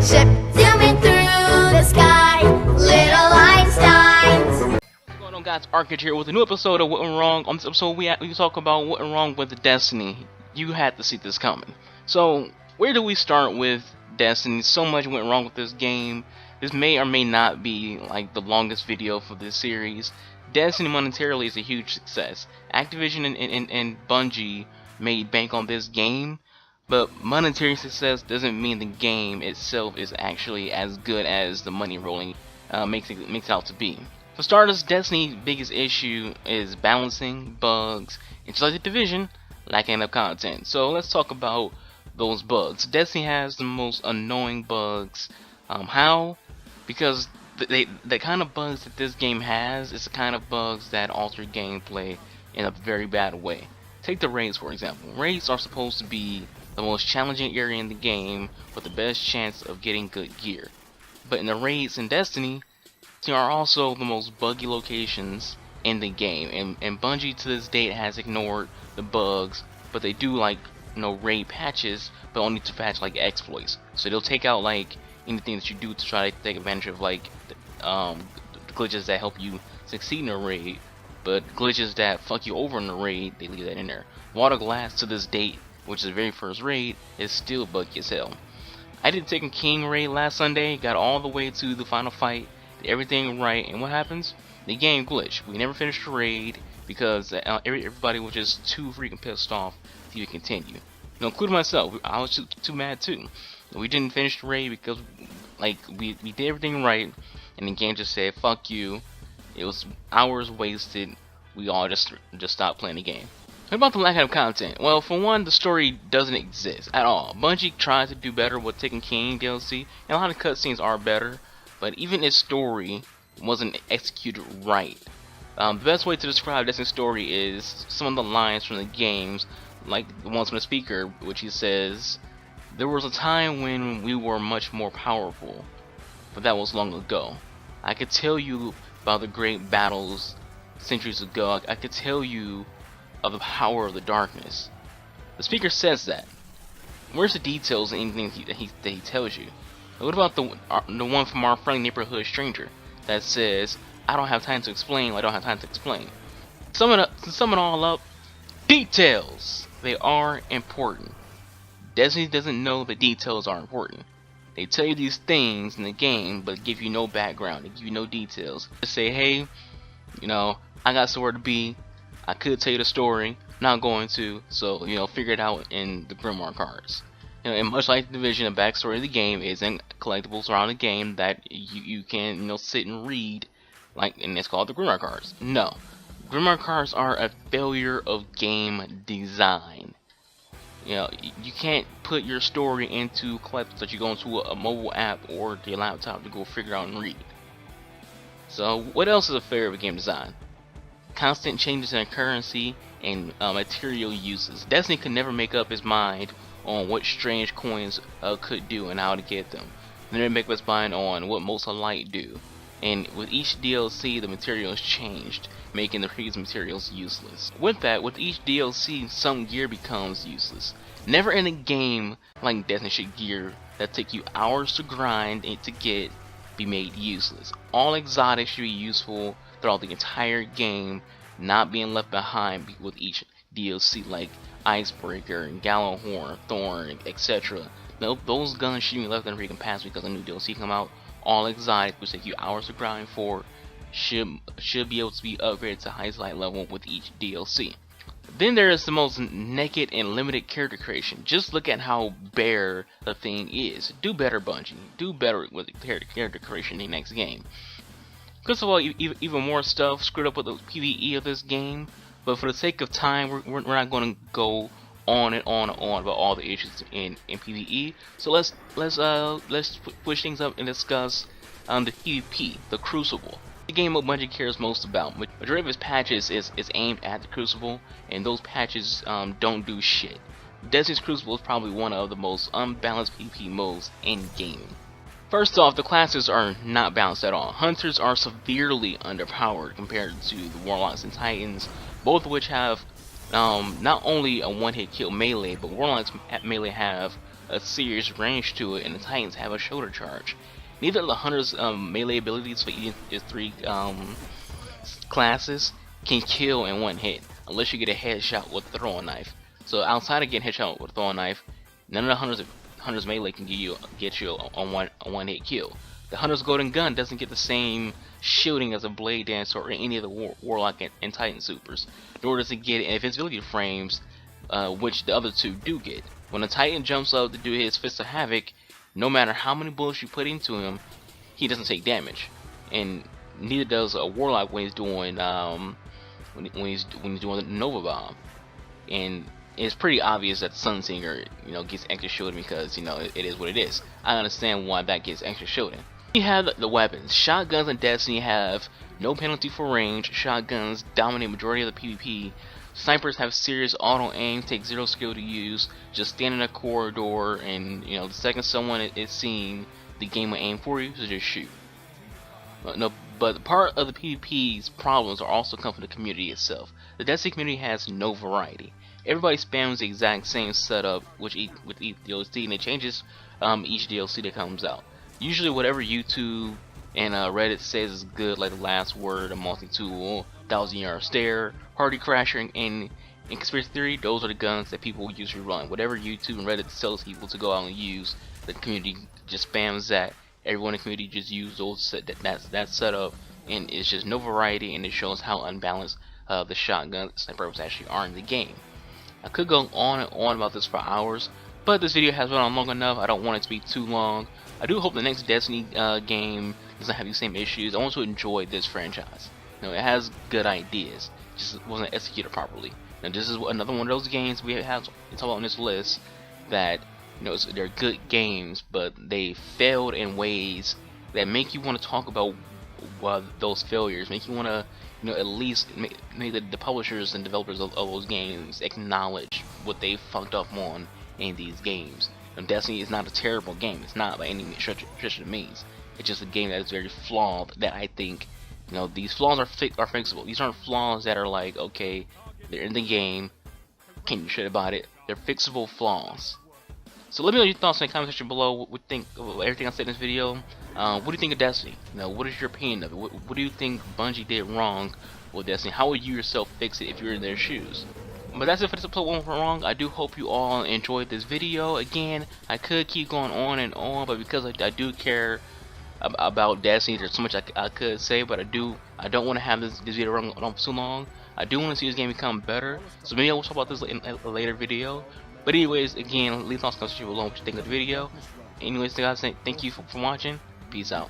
ship zooming through the sky. Little Einsteins. What's going on, guys? Arcade here with a new episode of What Went Wrong. On this episode, we talk about what went wrong with Destiny. You had to see this coming. So, where do we start with Destiny? So much went wrong with this game. This may or may not be like the longest video for this series. Destiny monetarily is a huge success. Activision and Bungie made bank on this game, but monetary success doesn't mean the game itself is actually as good as the money rolling makes it out to be. For starters, Destiny's biggest issue is balancing, bugs, and just like the Division, lacking of content. So let's talk about those bugs. Destiny has the most annoying bugs. How? Because the kind of bugs that this game has is the kind of bugs that alter gameplay in a very bad way. Take the raids, for example. Raids are supposed to be the most challenging area in the game with the best chance of getting good gear. But in the raids in Destiny, there are also the most buggy locations in the game, and Bungie to this date has ignored the bugs, but they do like raid patches, but only to patch like exploits. So they'll take out like anything that you do to try to take advantage of like the glitches that help you succeed in a raid, but glitches that fuck you over in the raid, they leave that in there. Water Glass to this date, which is the very first raid, is still buggy as hell. I did Taken King raid last Sunday, got all the way to the final fight, did everything right, and what happens? The game glitched. We never finished the raid because everybody was just too freaking pissed off to even continue. Including myself, I was too mad too. We didn't finish the raid because like we did everything right, and the game just said fuck you. It was hours wasted. We all just stopped playing the game. What about the lack of content? Well, for one, the story doesn't exist at all. Bungie tried to do better with Taken King DLC, and a lot of cutscenes are better, but even its story wasn't executed right. The best way to describe Destiny's story is some of the lines from the games, like the ones from the speaker, which he says, "There was a time when we were much more powerful, but that was long ago. I could tell you about the great battles centuries ago. I could tell you of the power of the darkness." The speaker says that. Where's the details in anything that he tells you? What about the one from our friendly neighborhood stranger that says, "I don't have time to explain what I don't have time to explain"? To sum it all up, details. They are important. Destiny doesn't know that details are important. They tell you these things in the game, but give you no background. They give you no details. Just say, hey, I got somewhere to be. I could tell you the story. Not going to. So, figure it out in the Grimoire cards. And much like the Division, the backstory of the game isn't collectibles around the game that you can, sit and read, and it's called the Grimoire cards. No. Grimoire cards are a failure of game design. You can't put your story into collectibles that you go into a mobile app or your laptop to go figure out and read. So what else is a failure of game design? Constant changes in currency and material uses. Destiny could never make up its mind on what strange coins could do and how to get them. They never make up its mind on what most alike do. And with each DLC, the materials changed, making the previous materials useless. With each DLC, some gear becomes useless. Never in a game like Destiny should gear that take you hours to grind and to get be made useless. All exotics should be useful throughout the entire game, not being left behind with each DLC, like Icebreaker and Gallowhorn, Thorn, etc. Those guns should be left in freaking past because a new DLC come out. All exotics, which take you hours to grind for, should be able to be upgraded to highest light level with each DLC. Then there is the most naked and limited character creation. Just look at how bare the thing is. Do better, Bungie. Do better with character creation in the next game. First of all, even more stuff screwed up with the PvE of this game. But for the sake of time, we're not going to go on and on and on about all the issues in PvE. So let's push things up and discuss the PvP, the Crucible. The game what Bungie cares most about. Majority of its patches is aimed at the Crucible, and those patches don't do shit. Destiny's Crucible is probably one of the most unbalanced PvP modes in gaming. First off, the classes are not balanced at all. Hunters are severely underpowered compared to the Warlocks and Titans, both of which have Not only a one-hit kill melee, but Warlocks melee have a serious range to it, and the Titans have a shoulder charge. Neither of the Hunter's melee abilities for each of three classes can kill in one hit, unless you get a headshot with a throwing knife. So outside of getting headshot with a throwing knife, none of the Hunter's melee can get you a one hit kill. The Hunter's Golden Gun doesn't get the same shielding as a Blade Dancer or any of the Warlock and Titan supers, nor does it get invincibility frames, which the other two do get. When a Titan jumps up to do his Fist of Havoc, no matter how many bullets you put into him, he doesn't take damage, and neither does a Warlock when he's doing when he's doing the Nova Bomb. And it's pretty obvious that the Sunsinger, gets extra shielding because it is what it is. I understand why that gets extra shielding. You have the weapons. Shotguns in Destiny have no penalty for range. Shotguns dominate majority of the PvP. Snipers have serious auto aim, take 0 skill to use. Just stand in a corridor, and the second someone is seen, the game will aim for you, so just shoot. No, but part of the PvP's problems are also come from the community itself. The Destiny community has no variety. Everybody spams the exact same setup with each DLC, and it changes each DLC that comes out. Usually whatever YouTube and Reddit says is good, like the Last Word, a multi-tool, 1,000-yard stare, Hardy Crasher, and Conspiracy Theory, those are the guns that people usually run. Whatever YouTube and Reddit tells people to go out and use, the community just spams that. Everyone in the community just uses those that setup, and it's just no variety, and it shows how unbalanced the shotgun snipers actually are in the game. I could go on and on about this for hours, but this video has run on long enough. I don't want it to be too long. I do hope the next Destiny game doesn't have these same issues. I want to enjoy this franchise. It has good ideas, just wasn't executed properly. Now this is another one of those games we have to talk about on this list that they're good games, but they failed in ways that make you want to talk about those failures, make you want to at least make the publishers and developers of those games acknowledge what they fucked up on in these games. And Destiny is not a terrible game. It's not by any stretch of the means. It's just a game that is very flawed. That I think, these flaws are fixable. These aren't flaws that are like, okay, they're in the game, can't do shit about it. They're fixable flaws. So let me know your thoughts in the comment section below. What you think of everything I said in this video? What do you think of Destiny? What is your opinion of it? What do you think Bungie did wrong with Destiny? How would you yourself fix it if you're in their shoes? But that's it for this episode of What Went Wrong. I do hope you all enjoyed this video. Again, I could keep going on and on, but because I do care about Destiny, there's so much I could say, but I don't want to have this video run on for too long. I do want to see this game become better, so maybe I will talk about this in a later video. But anyways, again, leave thoughts in the comment section below what you think of the video. Anyways, guys, thank you for watching. Peace out.